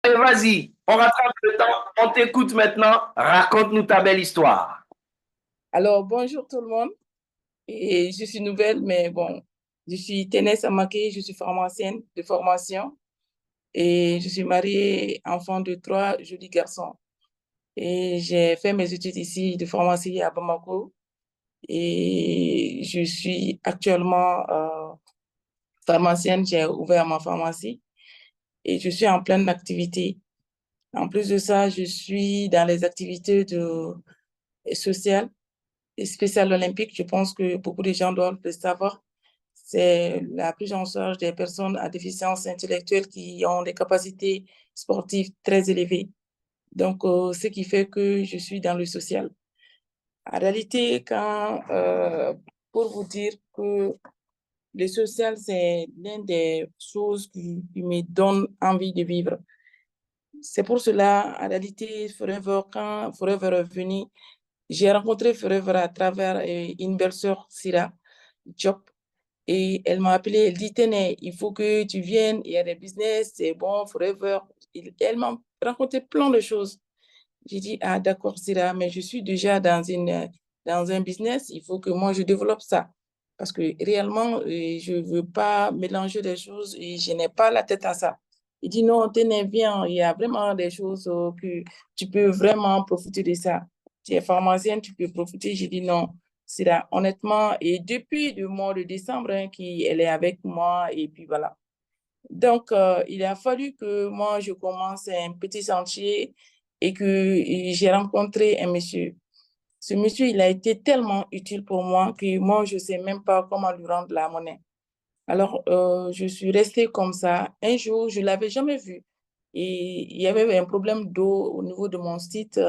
Allez, vas-y, on rattrape le temps, on t'écoute maintenant. Raconte-nous ta belle histoire. Alors, bonjour tout le monde. Et je suis nouvelle, mais bon, je suis Ténès Amaké, je suis pharmacienne de formation et je suis mariée, enfant de trois jolis garçons. Et j'ai fait mes études ici de pharmacie à Bamako et je suis actuellement pharmacienne, j'ai ouvert ma pharmacie et je suis en pleine activité. En plus de ça, je suis dans les activités sociales et spéciales olympiques. Je pense que beaucoup de gens doivent le savoir. C'est la prise en charge des personnes à déficience intellectuelle qui ont des capacités sportives très élevées. Donc, ce qui fait que je suis dans le social. En réalité, pour vous dire que le social, c'est l'une des choses qui me donne envie de vivre. C'est pour cela, en réalité, Forever, quand Forever est venu, j'ai rencontré Forever à travers une belle-sœur, Syrah Diop. Et elle m'a appelé, elle dit, Téné, il faut que tu viennes, il y a des business, c'est bon, forever. Elle m'a raconté plein de choses. J'ai dit, ah d'accord, Syrah, mais je suis déjà dans un business, il faut que moi je développe ça. Parce que réellement, je ne veux pas mélanger des choses et je n'ai pas la tête à ça. Il dit, non, Téné, viens, il y a vraiment des choses que tu peux vraiment profiter de ça. Tu es pharmacienne, tu peux profiter. J'ai dit, non, Syrah, honnêtement, et depuis le mois de décembre, hein, elle est avec moi et puis voilà. Donc, il a fallu que moi, je commence un petit chantier et que j'ai rencontré un monsieur. Ce monsieur, il a été tellement utile pour moi que moi, je ne sais même pas comment lui rendre la monnaie. Alors, je suis restée comme ça. Un jour, je ne l'avais jamais vu. Et il y avait un problème d'eau au niveau de mon site.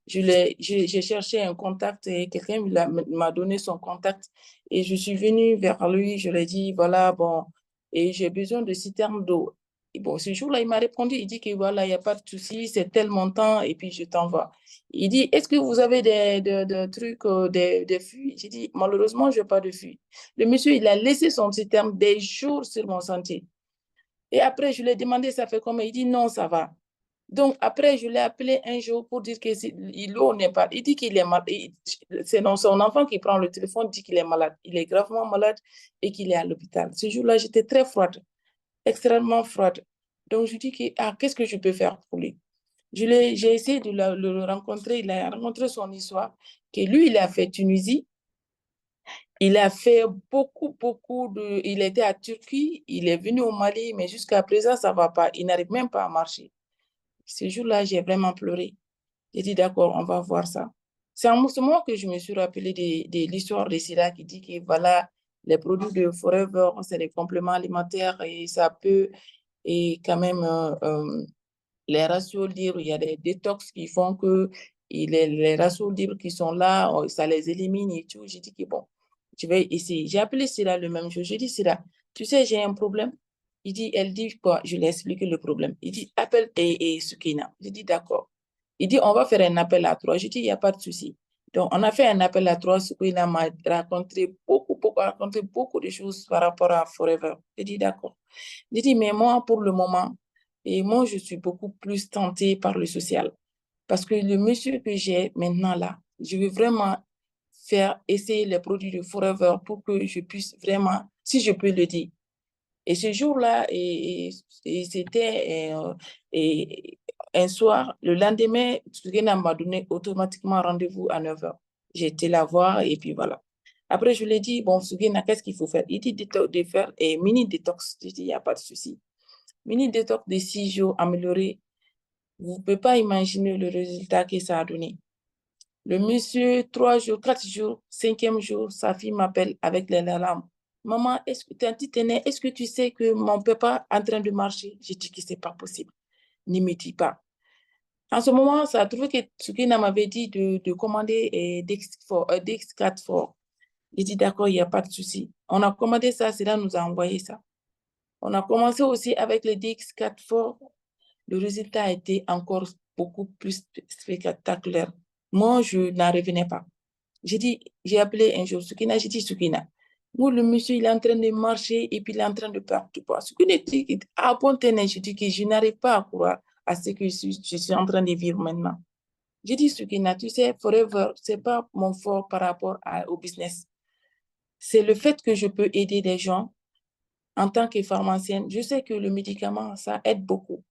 J'ai cherché un contact et quelqu'un m'a donné son contact. Et je suis venue vers lui. Je lui ai dit, voilà, bon, et j'ai besoin de citerne d'eau. Et bon, ce jour-là, il m'a répondu. Il dit que voilà, il n'y a pas de souci, c'est tel montant et puis je t'envoie. Il dit, est-ce que vous avez des trucs, des fuites? J'ai dit, malheureusement, je n'ai pas de fuite. Le monsieur, il a laissé son citerne des jours sur mon sentier. Et après, je lui ai demandé, ça fait comment? Il dit, non, ça va. Donc, après, je l'ai appelé un jour pour dire que l'eau n'est pas. Il dit qu'il est malade. C'est son enfant qui prend le téléphone, dit qu'il est malade. Il est gravement malade et qu'il est à l'hôpital. Ce jour-là, j'étais très froide, extrêmement froide. Donc, je lui dis que, ah, qu'est-ce que je peux faire pour lui? J'ai essayé de le rencontrer. Il a rencontré son histoire, que lui, il a fait Tunisie. Il a fait beaucoup de... Il était à Turquie, il est venu au Mali, mais jusqu'à présent, ça ne va pas. Il n'arrive même pas à marcher. Ce jour-là, j'ai vraiment pleuré. J'ai dit, d'accord, on va voir ça. C'est en ce moment que je me suis rappelé de l'histoire de Syrah qui dit que voilà, les produits de Forever, c'est des compléments alimentaires et ça peut, et quand même, les ratios libres, il y a des détox qui font que les ratios libres qui sont là, ça les élimine et tout. J'ai dit que bon, je vais essayer. J'ai appelé Syrah le même jour. J'ai dit, Syrah, tu sais, j'ai un problème. Elle dit quoi? Je lui ai expliqué le problème. Il dit, appelle et Sukina. J'ai dit, d'accord. Il dit, on va faire un appel à trois. J'ai dit, il n'y a pas de souci. Donc, on a fait un appel à trois. Sukina m'a raconté beaucoup de choses par rapport à Forever. J'ai dit, d'accord. J'ai dit, mais moi, pour le moment, et moi, je suis beaucoup plus tentée par le social. Parce que le monsieur que j'ai maintenant là, je veux vraiment faire essayer les produits de Forever pour que je puisse vraiment, si je peux le dire. Et ce jour-là, c'était un soir, le lendemain, Sugena m'a donné automatiquement rendez-vous à 9h. J'ai été la voir et puis voilà. Après, je lui ai dit, bon, Sugena, qu'est-ce qu'il faut faire? Il dit de faire un mini détox. J'ai dit, il n'y a pas de souci. Mini détox de 6 jours amélioré. Vous ne pouvez pas imaginer le résultat que ça a donné. Le monsieur, 3 jours, 4 jours, cinquième jour, sa fille m'appelle avec les larmes. Maman, est-ce que tu sais que mon papa est en train de marcher? J'ai dit que ce n'est pas possible. Ne me dis pas. En ce moment, ça a trouvé que Tsukina m'avait dit de commander DX4 Fort. J'ai dit d'accord, il n'y a pas de souci. On a commandé ça, c'est là nous a envoyé ça. On a commencé aussi avec le DX4 Fort. Le résultat a été encore beaucoup plus spectaculaire. Moi, je n'en revenais pas. J'ai appelé un jour Sukina, j'ai dit Sukina, moi, le monsieur, il est en train de marcher et puis il est en train de perdre du poids. Sukina dit, ah bon, tenez, je dis que je n'arrive pas à croire. à ce que je suis en train de vivre maintenant. J'ai dit, Sukina, tu sais, Forever, c'est pas mon fort par rapport au business. C'est le fait que je peux aider des gens en tant que pharmacienne. Je sais que le médicament, ça aide beaucoup,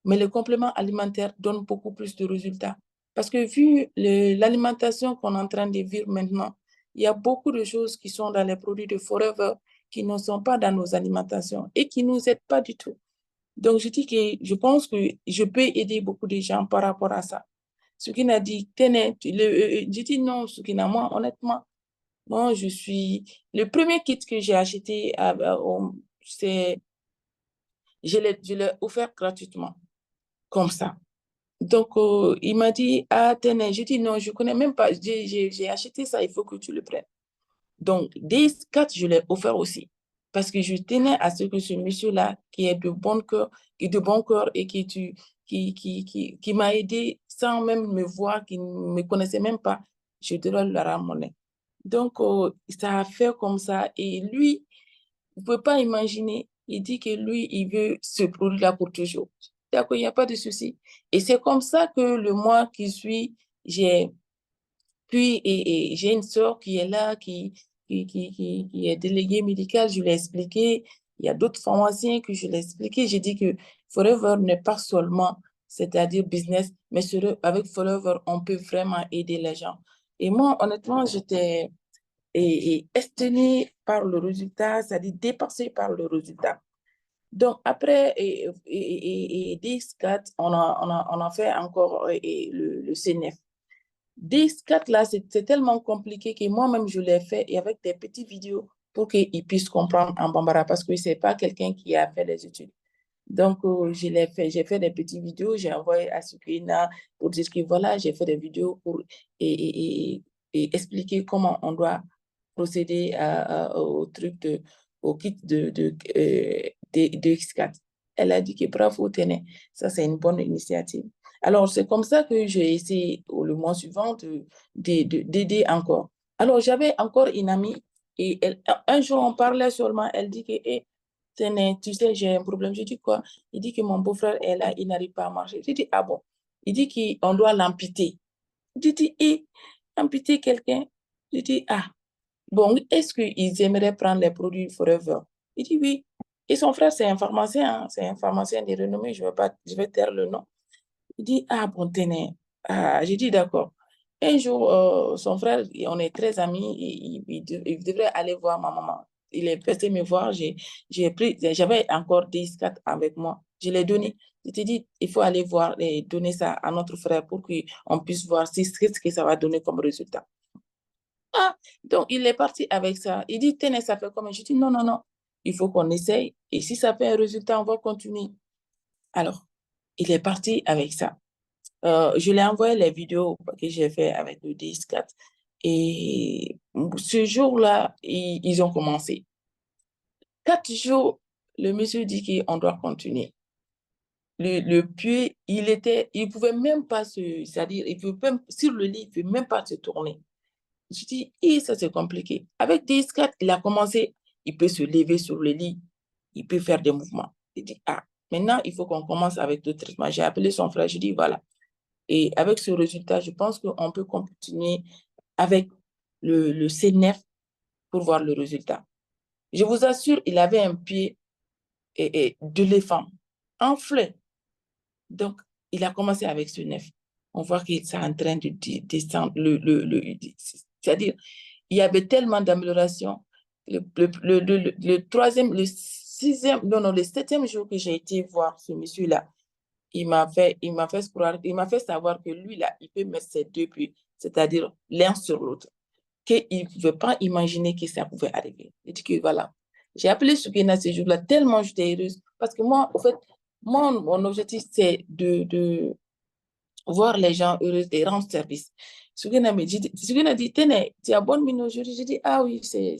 mais le complément alimentaire donne beaucoup plus de résultats. Parce que vu l'alimentation qu'on est en train de vivre maintenant, il y a beaucoup de choses qui sont dans les produits de Forever qui ne sont pas dans nos alimentations et qui ne nous aident pas du tout. Donc, je dis que je pense que je peux aider beaucoup de gens par rapport à ça. Sukina dit, tenez, je dis non, Sukina, moi, honnêtement, moi, je suis... Le premier kit que j'ai acheté, c'est... Je l'ai offert gratuitement, comme ça. Donc, il m'a dit, ah, tenez, je dis non, je ne connais même pas, j'ai acheté ça, il faut que tu le prennes. Donc, des 4, je l'ai offert aussi. Parce que je tenais à ce que ce monsieur-là, qui est de bon cœur, et qui m'a aidé sans même me voir, qui ne me connaissait même pas, je dois le ramener. Donc, ça a fait comme ça. Et lui, vous ne pouvez pas imaginer, il dit que lui, il veut ce produit-là pour toujours. D'accord, il n'y a pas de souci. Et c'est comme ça que le mois qui suit, j'ai et j'ai une sœur qui est là, qui est déléguée médicale, je l'ai expliqué. Il y a d'autres pharmaciens que je l'ai expliqué. J'ai dit que Forever n'est pas seulement, c'est-à-dire business, mais avec Forever, on peut vraiment aider les gens. Et moi, honnêtement, j'étais estonné par le résultat, c'est-à-dire dépassé par le résultat. Donc, après DS4, on a fait encore le CNF. DS4, là, c'est tellement compliqué que moi-même, je l'ai fait et avec des petites vidéos pour qu'ils puissent comprendre en Bambara parce que ce n'est pas quelqu'un qui a fait les études. Donc, je l'ai fait, j'ai fait des petites vidéos, j'ai envoyé à Sukina pour dire que voilà, j'ai fait des vidéos pour et expliquer comment on doit procéder au truc au kit de X4. Elle a dit que bravo, tenez, ça c'est une bonne initiative. Alors, c'est comme ça que j'ai essayé le mois suivant d'aider encore. Alors, j'avais encore une amie et un jour, on parlait seulement, elle dit que, tenez, tu sais, j'ai un problème. Je dis quoi? Il dit que mon beau-frère est là, il n'arrive pas à marcher. Je dis, ah bon? Il dit qu'on doit l'amputer. Je dis, amputer quelqu'un? Je dis, ah, bon, est-ce qu'ils aimeraient prendre les produits Forever? Il dit oui. Et son frère, c'est un pharmacien, c'est un pharmacien de renommée, je vais taire le nom. Il dit, ah bon, tenez. Ah, j'ai dit, d'accord. Un jour, son frère, on est très amis, il devrait aller voir ma maman. Il est passé me voir, j'avais encore des 4 avec moi. Je l'ai donné. Je t'ai dit, il faut aller voir et donner ça à notre frère pour qu'on puisse voir ce que ça va donner comme résultat. Ah, donc il est parti avec ça. Il dit, tenez, ça fait comment? Je dis, non, non, non, il faut qu'on essaye. Et si ça fait un résultat, on va continuer. Alors, il est parti avec ça. Je lui ai envoyé les vidéos que j'ai fait avec le DS4. Et ce jour-là, ils ont commencé. 4 jours, le monsieur dit qu'on doit continuer. Le pied, il pouvait même pas c'est-à-dire, il peut même, sur le lit, il ne peut même pas se tourner. Je dis, ça c'est compliqué. Avec DS4, il a commencé, il peut se lever sur le lit, il peut faire des mouvements. Il dit, ah, maintenant, il faut qu'on commence avec le traitement. J'ai appelé son frère, je dis, voilà. Et avec ce résultat, je pense qu'on peut continuer avec le CNF pour voir le résultat. Je vous assure, il avait un pied d'éléphant enflé. Donc, il a commencé avec ce nef. On voit qu'il est en train de descendre. C'est-à-dire, il y avait tellement d'améliorations. Le troisième, le sixième, non, non, le septième jour que j'ai été voir ce monsieur-là, il m'a fait savoir que lui, là, il peut mettre ses 2 pieds, c'est-à-dire l'un sur l'autre, qu'il ne pouvait pas imaginer que ça pouvait arriver. Il dit que voilà. J'ai appelé Sukina ce jour-là, tellement j'étais heureuse. Parce que moi, en fait, mon objectif, c'est de voir les gens heureux et rendre service. Sukina dit, tenez, tu as bonne mine aujourd'hui. J'ai dit, ah oui, c'est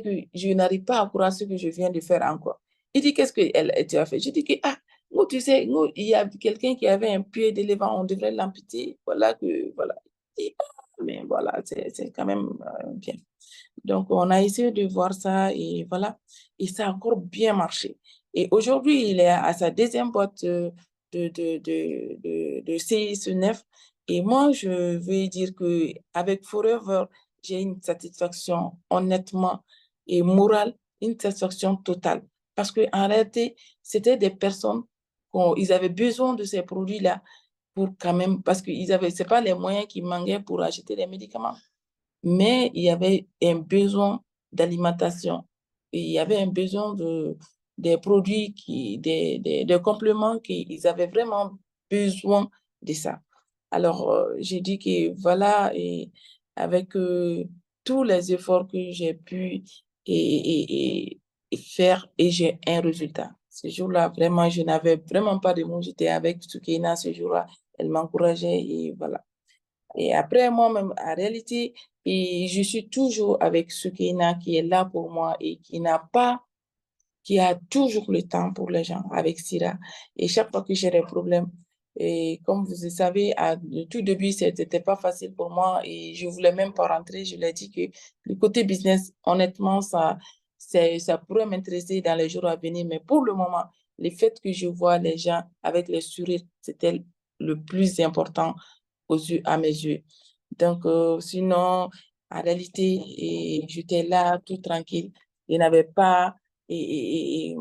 que je n'arrive pas à croire ce que je viens de faire encore. Il dit, qu'est-ce que tu as fait? Je dis que, ah, nous, tu sais, nous, il y a quelqu'un qui avait un pied d'éléphant, on devrait l'amputer. Voilà que, voilà. Et, mais voilà, c'est quand même bien. Donc, on a essayé de voir ça et voilà. Et ça a encore bien marché. Et aujourd'hui, il est à sa deuxième boîte de CIS9. Et moi, je veux dire qu'avec Forever, j'ai une satisfaction honnêtement et morale, une satisfaction totale. Parce qu'en réalité, c'était des personnes ils avaient besoin de ces produits-là pour quand même, parce que c'est pas les moyens qui manquaient pour acheter les médicaments, mais il y avait un besoin d'alimentation. Et il y avait un besoin des produits, des compléments qu'ils avaient vraiment besoin de ça. Alors, j'ai dit que voilà, et avec tous les efforts que j'ai pu et faire, et j'ai un résultat. Ce jour-là, vraiment, je n'avais vraiment pas de mots. J'étais avec Soukaina ce jour-là. Elle m'encourageait et voilà. Et après, moi-même, en réalité, et je suis toujours avec Soukaina qui est là pour moi et qui a toujours le temps pour les gens avec Syrah. Et chaque fois que j'ai des problèmes, et comme vous le savez, au tout début, c'était pas facile pour moi et je voulais même pas rentrer. Je lui ai dit que le côté business, honnêtement, ça pourrait m'intéresser dans les jours à venir. Mais pour le moment, le fait que je vois les gens avec les sourires, c'était le plus important à mes yeux. Donc, sinon, en réalité, j'étais là tout tranquille. Je n'avais pas et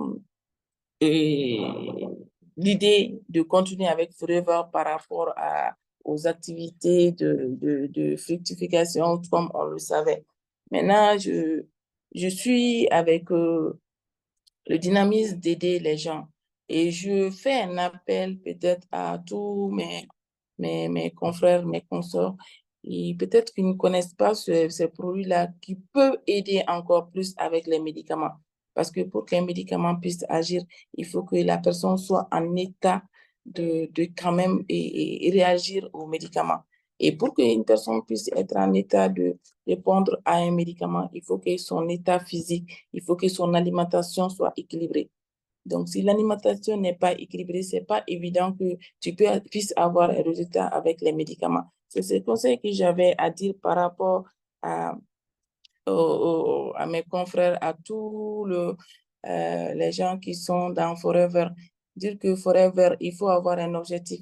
l'idée de continuer avec Forever par rapport aux activités de fructification, comme on le savait. Maintenant, je suis avec le dynamisme d'aider les gens. Et je fais un appel peut-être à tous mes confrères, mes consorts, et peut-être qu'ils ne connaissent pas ces produits-là qui peuvent aider encore plus avec les médicaments. Parce que pour qu'un médicament puisse agir, il faut que la personne soit en état de quand même et réagir aux médicaments. Et pour qu'une personne puisse être en état de répondre à un médicament, il faut que son état physique, il faut que son alimentation soit équilibrée. Donc, si l'alimentation n'est pas équilibrée, c'est pas évident que puisses avoir un résultat avec les médicaments. C'est ce conseil que j'avais à dire par rapport à, à mes confrères, à tous les gens qui sont dans Forever. Dire que Forever, il faut avoir un objectif.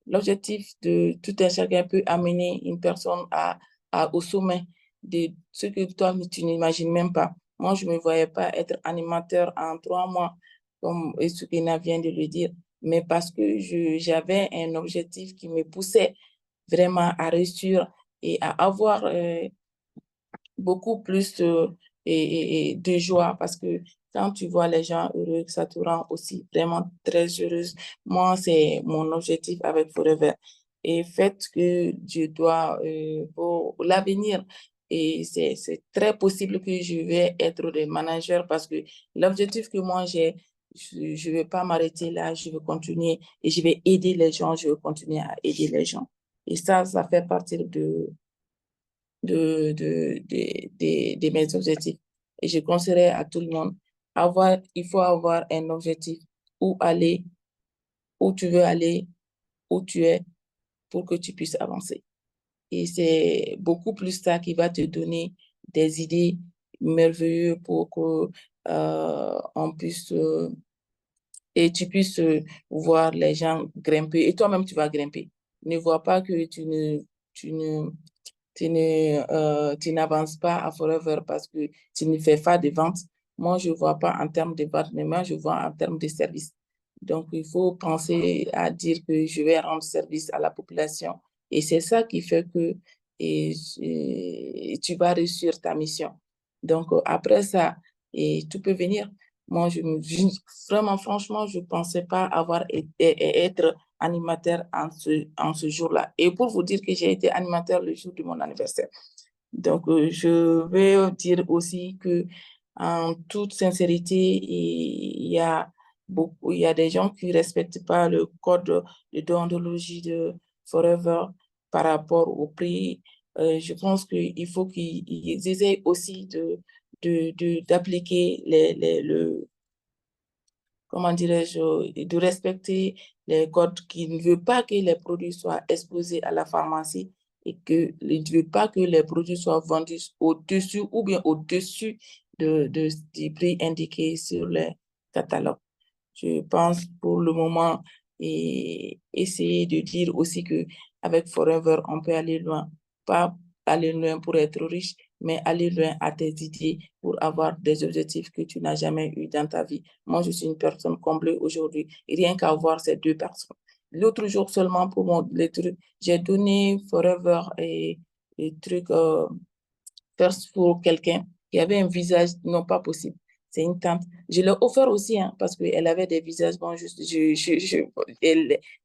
L'objectif de tout un chacun peut amener une personne au sommet de ce que toi, tu n'imagines même pas. Moi, je ne me voyais pas être animateur en 3 mois, comme Esukina vient de le dire, mais parce que j'avais un objectif qui me poussait vraiment à réussir et à avoir beaucoup plus de joie parce que quand tu vois les gens heureux, ça te rend aussi vraiment très heureuse. Moi, c'est mon objectif avec Forever. Et fait que je dois, pour l'avenir, et c'est très possible que je vais être le manager parce que l'objectif que moi j'ai, je ne vais pas m'arrêter là, je vais continuer et je vais aider les gens, je vais continuer à aider les gens. Et ça fait partie de mes objectifs. Et je conseillerais à tout le monde, il faut avoir un objectif, où aller, où tu veux aller, où tu es, pour que tu puisses avancer. Et c'est beaucoup plus ça qui va te donner des idées merveilleuses pour que on puisse et tu puisses voir les gens grimper. Et toi-même, tu vas grimper. Ne vois pas que tu ne tu n'avances pas à Forever parce que tu ne fais pas de vente. Moi, je ne vois pas en termes de vente, mais moi, je vois en termes de service. Donc, il faut penser à dire que je vais rendre service à la population. Et c'est ça qui fait que tu vas réussir ta mission. Donc, après ça, tout peut venir. Moi, vraiment, franchement, je ne pensais pas être animateur en ce jour-là. Et pour vous dire que j'ai été animateur le jour de mon anniversaire. Donc, je vais dire aussi que, en toute sincérité, il y a des gens qui ne respectent pas le code de déontologie de Forever par rapport au prix. Je pense qu'il faut qu'ils essaient aussi d'appliquer comment dirais-je, de respecter les codes qui ne veut pas que les produits soient exposés à la pharmacie et que ne veut pas que les produits soient vendus au-dessus ou bien au-dessus du prix indiqué sur les catalogues. Je pense pour le moment, et essayer de dire aussi que avec Forever, on peut aller loin. Pas aller loin pour être riche, mais aller loin à tes idées pour avoir des objectifs que tu n'as jamais eu dans ta vie. Moi, je suis une personne comblée aujourd'hui, rien qu'à voir ces deux personnes. L'autre jour seulement pour les trucs, j'ai donné Forever et les trucs first pour quelqu'un qui avait un visage non pas possible. C'est une tante. Je l'ai offert aussi hein, parce qu'elle avait des visages, bon,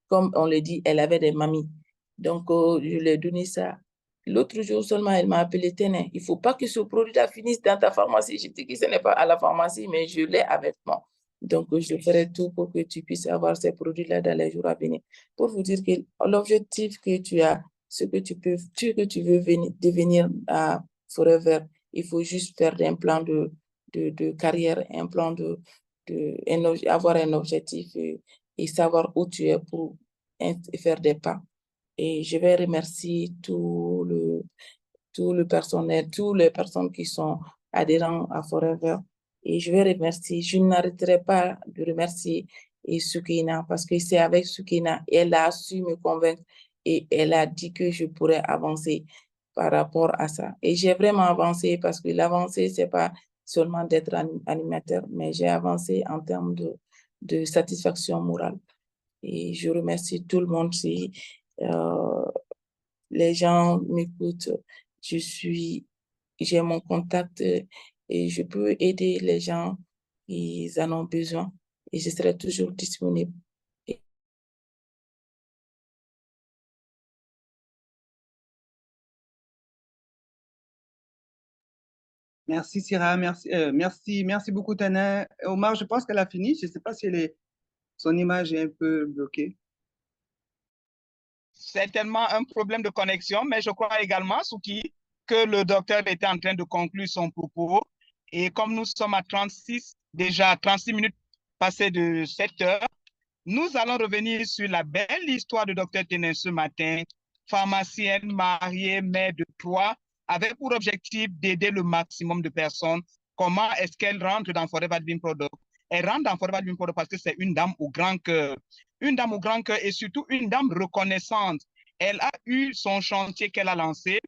comme on le dit, elle avait des mamies. Donc, je lui ai donné ça. L'autre jour seulement, elle m'a appelé, Téné, il ne faut pas que ce produit-là finisse dans ta pharmacie. Je dis que ce n'est pas à la pharmacie, mais je l'ai avec moi. Donc, je ferai tout pour que tu puisses avoir ces produits-là dans les jours à venir. Pour vous dire que l'objectif que tu as, ce que tu veux devenir à Forever, il faut juste faire un plan de carrière, un plan avoir un objectif et savoir où tu es pour faire des pas. Et je vais remercier tout le personnel, toutes les personnes qui sont adhérents à Forever. Et je vais remercier, je n'arrêterai pas de remercier Sukina parce que c'est avec Sukina, elle a su me convaincre et elle a dit que je pourrais avancer par rapport à ça. Et j'ai vraiment avancé parce que l'avancée, c'est pas seulement d'être animateur, mais j'ai avancé en termes de satisfaction morale. Et je remercie tout le monde si les gens m'écoutent. J'ai mon contact et je peux aider les gens qui en ont besoin et je serai toujours disponible. Merci, Syrah. Merci beaucoup, Tana. Omar, je pense qu'elle a fini. Je ne sais pas si son image est un peu bloquée. Certainement un problème de connexion, mais je crois également, Souki, que le docteur était en train de conclure son propos. Et comme nous sommes à déjà 36 minutes passées de 7 heures, nous allons revenir sur la belle histoire de docteur Ténin ce matin, pharmacienne, mariée, mère de 3, avec pour objectif d'aider le maximum de personnes. Comment est-ce qu'elle rentre dans Forever Living Product? Elle rentre dans Forever Living Product parce que c'est une dame au grand cœur. Une dame au grand cœur et surtout une dame reconnaissante. Elle a eu son chantier qu'elle a lancé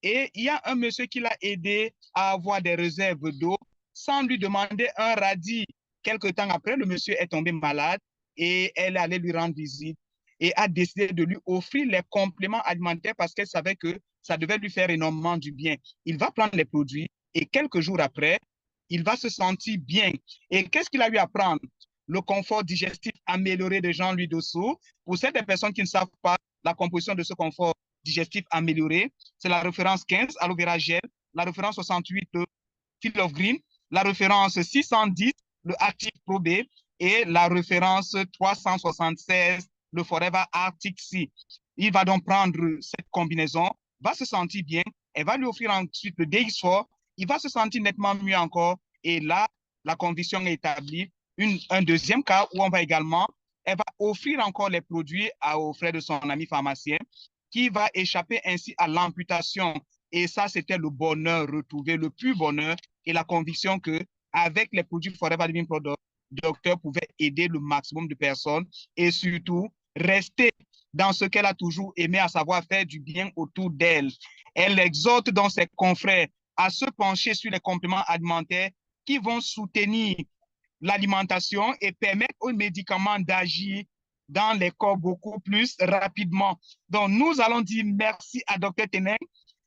et il y a un monsieur qui l'a aidé à avoir des réserves d'eau sans lui demander un radis. Quelque temps après, le monsieur est tombé malade et elle allait lui rendre visite et a décidé de lui offrir les compléments alimentaires parce qu'elle savait que ça devait lui faire énormément du bien. Il va prendre les produits et quelques jours après, il va se sentir bien. Et qu'est-ce qu'il a eu à prendre? Le confort digestif amélioré de Jean-Louis Dosso. Pour certaines personnes qui ne savent pas la composition de ce confort digestif amélioré, c'est la référence 15, aloe vera gel, la référence 68, le Field of Green, la référence 610, le Active Pro B, et la référence 376, le Forever Arctic Sea. Il va donc prendre cette combinaison, va se sentir bien, elle va lui offrir ensuite le DX4, il va se sentir nettement mieux encore, et là, la condition est établie. Un deuxième cas où on va également, elle va offrir encore les produits aux frais de son ami pharmacien, qui va échapper ainsi à l'amputation. Et ça, c'était le bonheur retrouvé, le plus bonheur et la conviction que avec les produits Forever Living Product, le docteur pouvait aider le maximum de personnes et surtout rester dans ce qu'elle a toujours aimé, à savoir faire du bien autour d'elle. Elle exhorte donc ses confrères à se pencher sur les compléments alimentaires qui vont soutenir l'alimentation et permettre aux médicaments d'agir dans les corps beaucoup plus rapidement. Donc, nous allons dire merci à Dr. Ténin.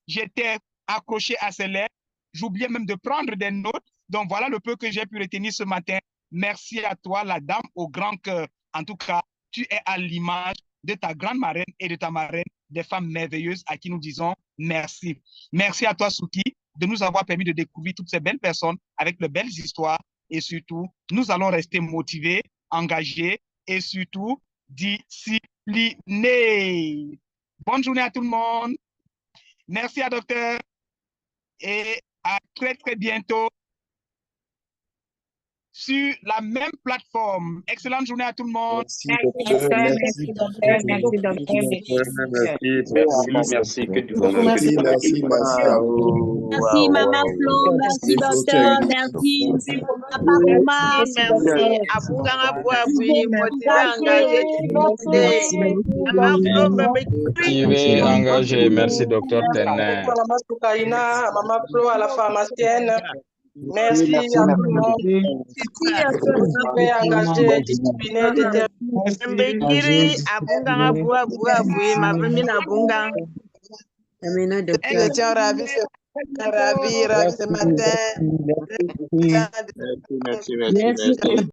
J'étais accroché à ses lèvres. J'oubliais même de prendre des notes. Donc, voilà le peu que j'ai pu retenir ce matin. Merci à toi, la dame au grand cœur. En tout cas, tu es à l'image de ta grande marraine et de ta marraine, des femmes merveilleuses à qui nous disons merci. Merci à toi, Souki, de nous avoir permis de découvrir toutes ces belles personnes avec de belles histoires. Et surtout, nous allons rester motivés, engagés et surtout disciplinés. Bonne journée à tout le monde. Merci à docteur et à très, très bientôt. sur la même plateforme. Excellente journée à tout le monde. Merci, docteur. Merci, docteur. Merci, que Dieu vous Merci, merci, merci à vous. Merci, Maman Flo. Merci, docteur. Merci, Papa Kouma. Merci, Abunganga Boabui, motivé, engagé, décidé. Maman Flo, Motivé, engagé. Merci, docteur Tenet. Maman Soukaina, Maman Flo à la pharmacienne. Merci à tout le monde. Merci à ceux qui sont engagés, disciplinés, déterminés. Mbekiri, Abunganga Boabui, ma famille Abunga. Je tiens ravi ce matin. Merci.